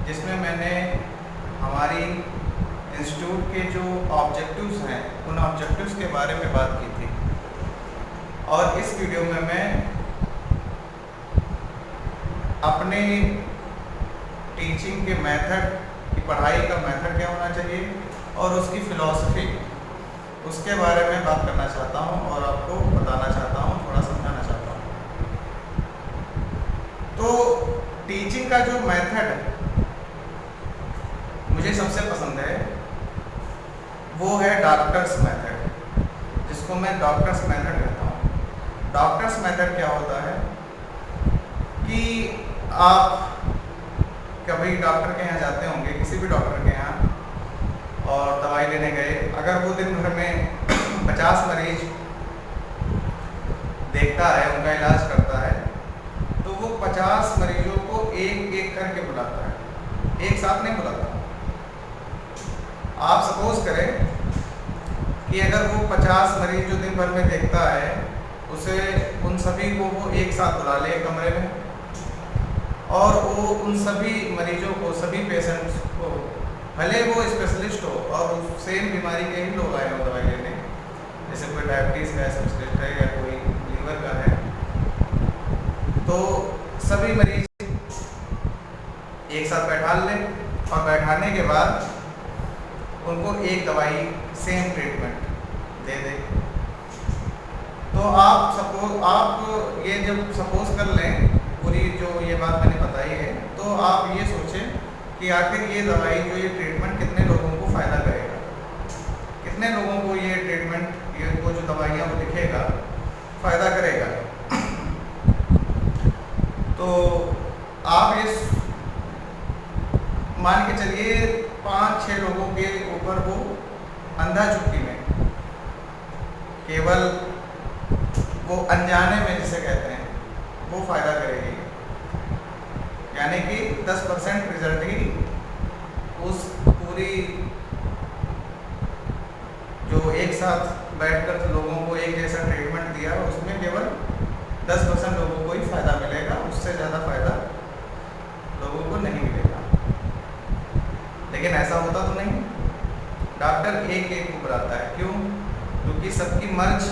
जिसमें मैंने हमारी इंस्टीट्यूट के जो ऑब्जेक्टिव्स हैं उन ऑब्जेक्टिव्स के बारे में बात की थी। और इस वीडियो में मैं अपने टीचिंग के मेथड की, पढ़ाई का मेथड क्या होना चाहिए और उसकी फ़िलॉसफी, उसके बारे में बात करना चाहता हूँ और आपको बताना चाहता हूँ, थोड़ा समझाना चाहता हूँ। तो टीचिंग का जो मेथड मुझे सबसे पसंद है वो है डॉक्टर्स मेथड, जिसको मैं डॉक्टर्स मेथड कहता हूँ। डॉक्टर्स मेथड क्या होता है कि आप कभी डॉक्टर के यहाँ जाते होंगे, किसी भी डॉक्टर के यहाँ, और दवाई लेने गए। अगर वो दिन भर में 50 मरीज देखता है, उनका इलाज करता है, तो वो 50 मरीजों को एक एक करके बुलाता है, एक साथ नहीं बुलाता। आप सपोज करें कि अगर वो 50 मरीज जो दिन भर में देखता है, उसे उन सभी को वो एक साथ बुला ले कमरे में, और वो उन सभी मरीजों को, सभी पेशेंट्स को, भले वो स्पेशलिस्ट हो और सेम बीमारी के ही लोग आए हो दवाई लेने, जैसे कोई डायबिटीज़ का स्पेशलिस्ट है या कोई लीवर का है, तो सभी मरीज एक साथ बैठा लें और बैठाने के बाद उनको एक दवाई, सेम ट्रीटमेंट दे दें। तो आप ये जब सपोज कर लें, पूरी जो ये बात मैंने बताई है, तो आप ये सोचें कि आखिर ये दवाई, जो ये ट्रीटमेंट कितने लोगों को फ़ायदा करेगा, कितने लोगों को ये ट्रीटमेंट, ये वो जो दवाइयाँ वो लिखेगा, फ़ायदा करेगा। तो आप इस मान के चलिए 5-6 लोगों के ऊपर वो अंधा चुटकी में, केवल वो अनजाने में जिसे कहते हैं, वो फ़ायदा करेगी। यानी कि 10% रिजल्ट ही उस पूरी, जो एक साथ बैठकर लोगों को एक जैसा ट्रीटमेंट दिया, उसमें केवल 10% लोगों को ही फ़ायदा मिलेगा, उससे ज़्यादा फ़ायदा लोगों को नहीं मिलेगा। लेकिन ऐसा होता तो नहीं, डॉक्टर एक एक को बुलाता है। क्यों? क्योंकि सबकी मर्ज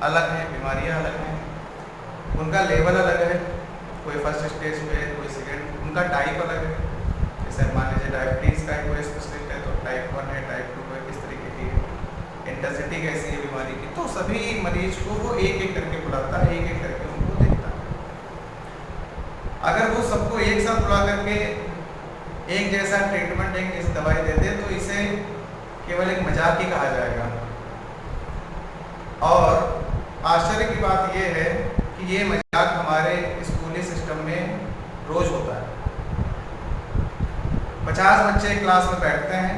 अलग है, बीमारियां अलग हैं, उनका लेवल अलग है, कोई फर्स्ट स्टेज पे है, कोई सेकेंड, उनका टाइप अलग है। जैसे मान लीजिए डायबिटीज़ का कोई स्पेशलिस्ट है, तो टाइप 1 है, टाइप 2 है, किस तरीके की है, इंटेंसिटी कैसी है बीमारी की, तो सभी मरीज को वो एक एक करके बुलाता है, एक एक करके उनको देखता है। अगर वो सबको एक साथ बुला करके एक जैसा ट्रीटमेंट, एक जैसी दवाई दे दे, तो इसे केवल एक मजाक ही कहा जाएगा। और आश्चर्य की बात यह है कि ये मजाक हमारे स्कूली सिस्टम में रोज होता है। 50 बच्चे क्लास में बैठते हैं,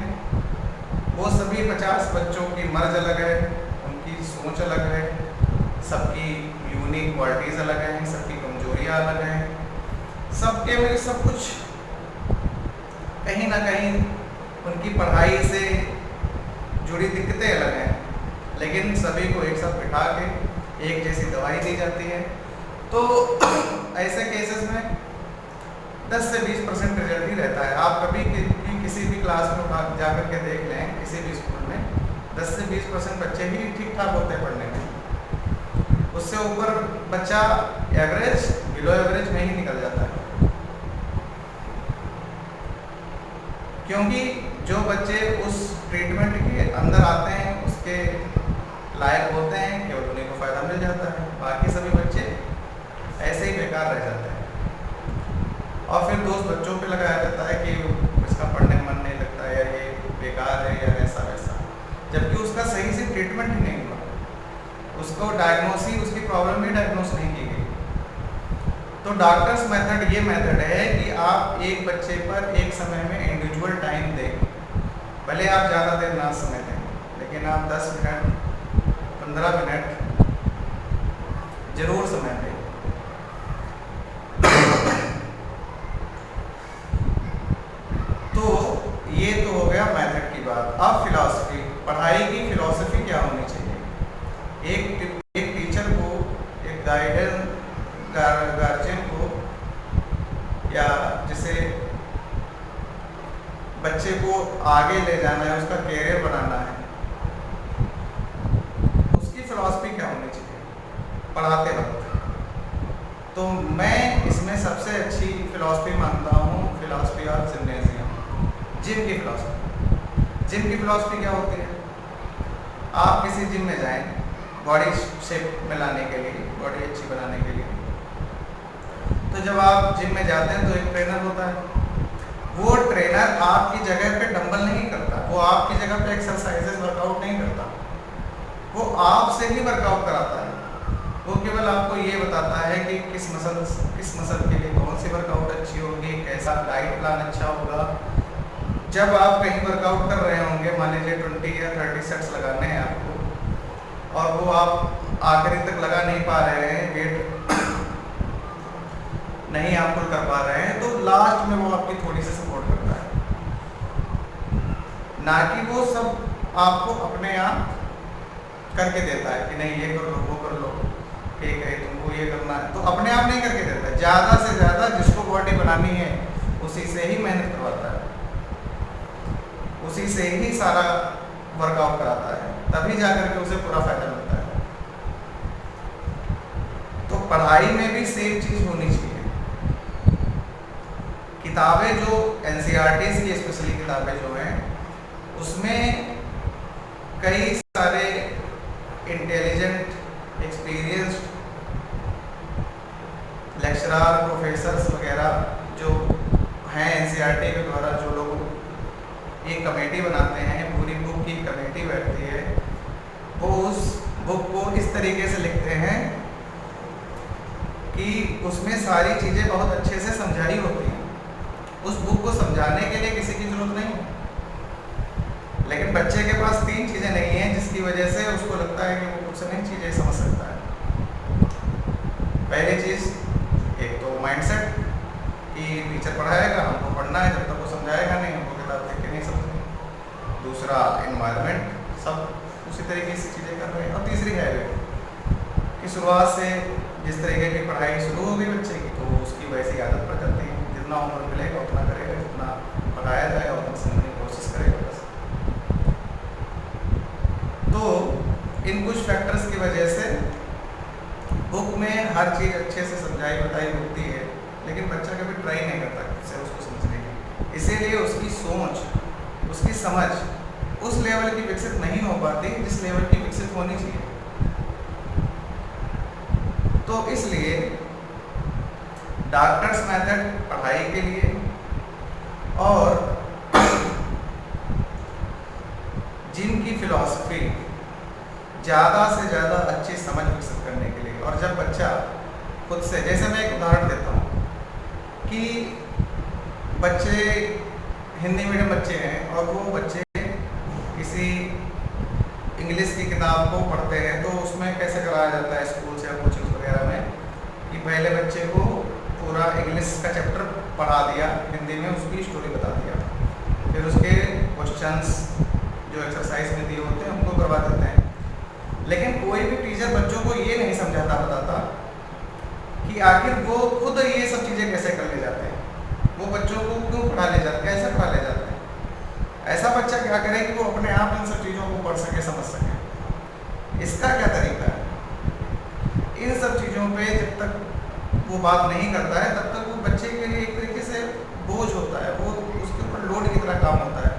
वो सभी 50 बच्चों की मर्ज अलग है, उनकी सोच अलग है, सबकी यूनिक क्वालिटीज़ अलग हैं, सबकी कमजोरियाँ अलग हैं, सबके में सब कुछ कहीं ना कहीं उनकी पढ़ाई से जुड़ी दिक्कतें अलग हैं, लेकिन सभी को एक साथ बिठा के एक जैसी दवाई दी जाती है। तो ऐसे केसेस में 10 से 20% रिजल्ट ही रहता है। आप कभी किसी भी क्लास में जा कर के देख लें, किसी भी स्कूल में 10 से 20% बच्चे ही ठीक ठाक होते हैं पढ़ने में, उससे ऊपर बच्चा एवरेज, बिलो एवरेज में ही निकल जाता है। क्योंकि जो बच्चे उस ट्रीटमेंट के अंदर आते हैं, उसके लायक होते हैं, केवल उन्हीं को फ़ायदा मिल जाता है, बाकी सभी बच्चे ऐसे ही बेकार रह जाते हैं। और फिर दोस्त बच्चों पे लगाया जाता है कि इसका पढ़ने में मन नहीं लगता, या ये बेकार है, या ऐसा वैसा, जबकि उसका सही से ट्रीटमेंट ही नहीं हुआ, उसको डायग्नोसिस, उसकी प्रॉब्लम ही डायग्नोस नहीं की गई। तो डॉक्टर्स मेथड ये मेथड है कि आप एक बच्चे पर एक समय में इंडिविजुअल टाइम दें, भले आप ज़्यादा देर ना समय दें, लेकिन आप 10 मिनट 15 मिनट जरूर समय दें। तो ये तो हो गया मेथड की बात। अब फिलॉसफी, पढ़ाई की फिलॉसफी क्या होनी चाहिए। एक टीचर को, एक गार्जियन को, या जिसे बच्चे को आगे ले जाना है, उसका कैरियर बनाना है, उसकी फिलॉसफी क्या होनी चाहिए पढ़ाते वक्त। तो मैं इसमें सबसे अच्छी फिलॉसफी मानता हूँ फिलॉसफी ऑफ जिम्नेजियम, जिम की फिलॉसफी। जिम की फिलॉसफी क्या होती है? आप किसी जिम में जाएं बॉडी शेप में लाने के लिए, बॉडी अच्छी बनाने के लिए। तो जब आप जिम में जाते हैं तो एक ट्रेनर होता है। वो ट्रेनर आपकी जगह पे डंबल नहीं करता, वो आपकी जगह पे एक्सरसाइजेस वर्कआउट नहीं करता, वो आपसे ही वर्कआउट कराता है। वो केवल आपको ये बताता है कि किस मसल के लिए कौन सी वर्कआउट अच्छी होगी, कैसा डाइट प्लान अच्छा होगा। जब आप कहीं वर्कआउट कर रहे होंगे, मान लीजिए 20 या 30 सेट्स लगाने हैं आपको, और वो आप आखिरी तक लगा नहीं पा रहे हैं, वेट नहीं आप पुल कर पा रहे हैं, तो लास्ट में वो आपकी थोड़ी सी सपोर्ट करता है, ना कि वो सब आपको अपने आप करके देता है कि नहीं ये कर लो, वो कर लो, ठीक है तुमको ये करना है। तो अपने आप नहीं करके देता है, ज़्यादा से ज़्यादा जिसको बॉडी बनानी है उसी से ही मेहनत करवाता है, उसी से ही सारा वर्कआउट कराता है, तभी जाकर के उसे पूरा फायदा मिलता है। तो पढ़ाई में भी सेम चीज़ होनी चाहिए। किताबें जो NCERTs की स्पेशली किताबें जो हैं, उसमें कई सारे इंटेलिजेंट एक्सपीरियंस्ड लेक्चरर प्रोफेसर्स वगैरह जो हैं NCERT के द्वारा, जो लोग एक कमेटी बनाते हैं, पूरी बुक की कमेटी बैठती है, वो उस बुक को इस तरीके से लिखते हैं कि उसमें सारी चीज़ें बहुत अच्छे से समझाई होती हैं। उस बुक को समझाने के लिए किसी की ज़रूरत नहीं है, लेकिन बच्चे के पास 3 चीज़ें नहीं हैं जिसकी वजह से उसको लगता है कि वो कुछ नहीं चीज़ें समझ सकता है। पहली चीज़ एक तो माइंडसेट कि टीचर पढ़ाएगा, हमको पढ़ना है, जब तक वो समझाएगा नहीं हमको किताब देख के नहीं समझेंगे। दूसरा एनवायरनमेंट, सब उसी तरीके से चीज़ें कर रहे हैं। और तीसरी हैबिट कि शुरुआत से जिस तरीके की पढ़ाई शुरू हो गई बच्चे की, तो उसकी वैसी आदत पड़ जाती है, जितना होमवर्क मिलेगा उतना करेगा, जितना पढ़ाया जाएगा उतना समझने की कोशिश करेगा बस। तो इन कुछ फैक्टर्स की वजह से बुक में हर चीज़ अच्छे से समझाई बताई होती है, लेकिन बच्चा कभी ट्राई नहीं करता से उसको समझने की। इसीलिए उसकी सोच, उसकी समझ उस लेवल की विकसित नहीं हो पाती जिस लेवल की विकसित होनी चाहिए। तो इसलिए डॉक्टर्स मेथड पढ़ाई के लिए और जिम की फिलॉसफी ज़्यादा से ज़्यादा अच्छी समझ विकसित करने के लिए। और जब बच्चा खुद से, जैसे मैं एक उदाहरण देता हूँ कि बच्चे हिंदी मीडियम बच्चे हैं और वो बच्चे किसी इंग्लिश की किताब को पढ़ते हैं, तो उसमें कैसे कराया जाता है स्कूल से या कोचिंग वगैरह में कि पहले बच्चे को पूरा इंग्लिश का चैप्टर पढ़ा दिया, हिंदी में उसकी स्टोरी बता दिया, फिर उसके क्वेश्चंस जो एक्सरसाइज में दिए होते हैं उनको करवा देते हैं। लेकिन कोई भी टीचर बच्चों को ये नहीं समझाता बताता कि आखिर वो खुद ये सब चीज़ें कैसे कर ले जाते हैं, वो बच्चों को क्यों पढ़ा ले जाते हैं, कैसे पढ़ा ले जाते हैं। ऐसा बच्चा क्या करे कि वो अपने आप इन सब चीज़ों को पढ़ सके, समझ सके। इसका क्या तरीका है? इन सब चीज़ों पे जब तक वो बात नहीं करता है तब तक वो बच्चे के लिए एक तरीके से बोझ होता है, वो उसके ऊपर लोड की तरह काम होता है,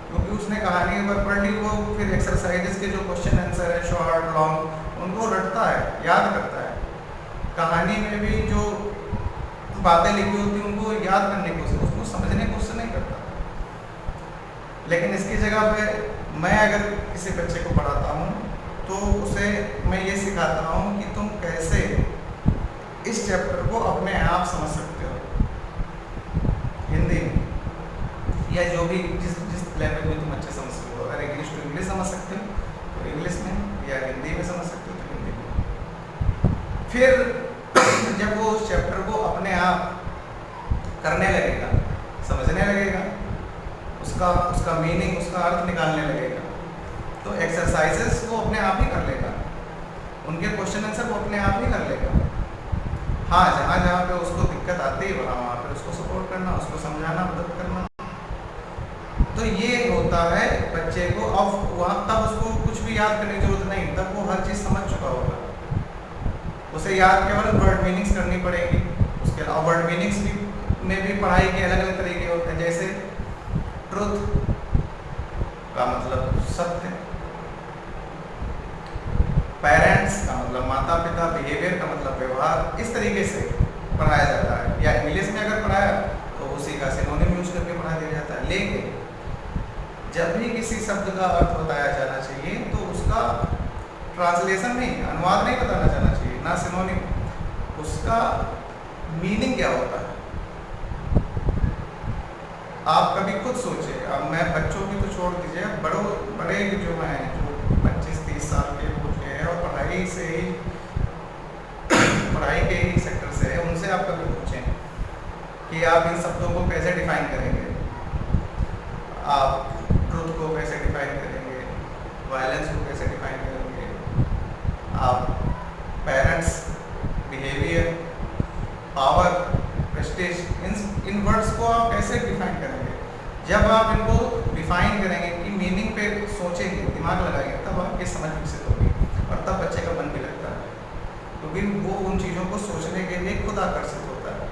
क्योंकि उसने कहानी एक बार पढ़ ली, वो फिर एक्सरसाइजेस के जो क्वेश्चन आंसर है शॉर्ट लॉन्ग उनको रटता है, याद करता है। कहानी में भी जो बातें लिखी होती हैं उनको याद करने की कोशिश, उसको समझने की कोशिश नहीं करता। लेकिन इसकी जगह पे मैं अगर किसी बच्चे को पढ़ाता हूँ तो उसे मैं ये सिखाता हूँ कि तुम कैसे इस चैप्टर को अपने आप समझ सकते हो हिंदी में, या जो भी जिस लैंग्वेज में तुम अच्छे समझ सकते हो। अगर इंग्लिश तो इंग्लिश समझ सकते हो तो इंग्लिश में, या हिंदी में समझ सकते हो तो हिंदी में। फिर जब वो उस चैप्टर को अपने आप करने लगेगा, समझने लगेगा, उसका मीनिंग, उसका अर्थ निकालने लगेगा, तो एक्सरसाइजेस वो अपने आप ही कर लेगा, उनके क्वेश्चन आंसर वो अपने आप ही कर लेगा। हाँ, जहाँ जहाँ पे उसको दिक्कत आती है वहाँ पे उसको सपोर्ट करना, उसको समझाना, मदद करना। तो ये होता है बच्चे को, अब वहाँ तब उसको कुछ भी याद करने की जरूरत नहीं, तब वो हर चीज़ समझ चुका होगा। उसे याद केवल वर्ड मीनिंग्स करनी पड़ेगी। उसके अलावा वर्ड मीनिंग्स में भी पढ़ाई के अलग अलग तरीके होते हैं, जैसे ट्रुथ का मतलब सत्य, पेरेंट्स का मतलब माता पिता, बिहेवियर का मतलब व्यवहार, इस तरीके से पढ़ाया जाता है। या इंग्लिश में अगर पढ़ाया तो उसी का सिनोनिम यूज करके पढ़ा दिया जाता है। लेकिन जब भी किसी शब्द का अर्थ बताया जाना चाहिए तो उसका ट्रांसलेशन नहीं, अनुवाद नहीं बताना जाना चाहिए, ना सिनोनिम, उसका मीनिंग क्या होता है। आप कभी खुद सोचिए, अब मैं बच्चों की तो छोड़ दीजिए, बड़े जो हैं, जो 25-30 साल के हो गए हैं और पढ़ाई से ही पढ़ाई के ही सेक्टर से है, उनसे आप कभी पूछें कि आप इन शब्दों को कैसे डिफाइन करेंगे, आप ट्रुथ को कैसे डिफाइन करेंगे, वायलेंस को कैसे डिफाइन करेंगे, आप पेरेंट्स, बिहेवियर, पावर, प्रेस्टीज, इन वर्ड्स को आप कैसे डिफाइन करेंगे। जब आप इनको डिफाइन करेंगे, इनकी मीनिंग पे सोचेंगे, दिमाग लगाएंगे, तब आपकी समझ विकसित होगी और तब बच्चे का मन भी लगता है, क्योंकि वो उन चीज़ों को सोचने के लिए खुद आकर्षित होता है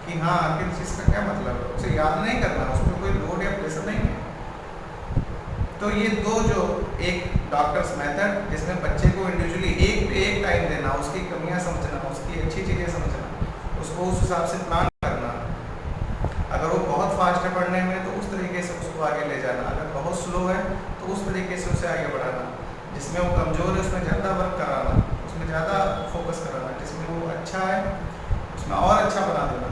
कि हाँ आखिर चीज़ का क्या मतलब है। उसे याद नहीं करना, उस पर कोई लोड या प्रेशर नहीं है। तो ये दो जो एक डॉक्टर्स मेथड, जिसमें बच्चे को इंडिविजुअली एक पे एक टाइम देना, उसकी कमियां समझना, उसकी अच्छी चीज़ें समझना, उसको उस हिसाब से प्लान करना। अगर वो बहुत फास्ट है पढ़ने में तो उस तरीके से उसको आगे ले जाना, अगर बहुत स्लो है तो उस तरीके से उसे आगे बढ़ाना। जिसमें वो कमज़ोर है उसमें ज़्यादा वर्क कराना, उसमें ज़्यादा फोकस कराना, जिसमें वो अच्छा है उसमें और अच्छा बना देना,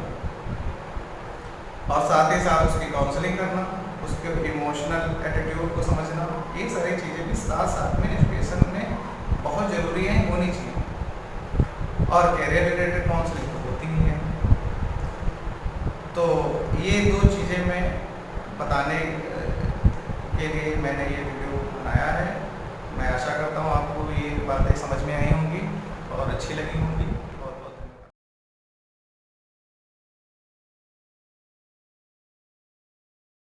और साथ ही साथ उसकी काउंसलिंग करना, उसके इमोशनल एटीट्यूड को समझना। ये सारी चीज़ें भी साथ साथ में एजुकेशन में बहुत ज़रूरी है, होनी चाहिए। और कैरियर रिलेटेड काउंसलिंग तो होती ही है। तो ये दो चीज़ें मैं बताने के लिए मैंने ये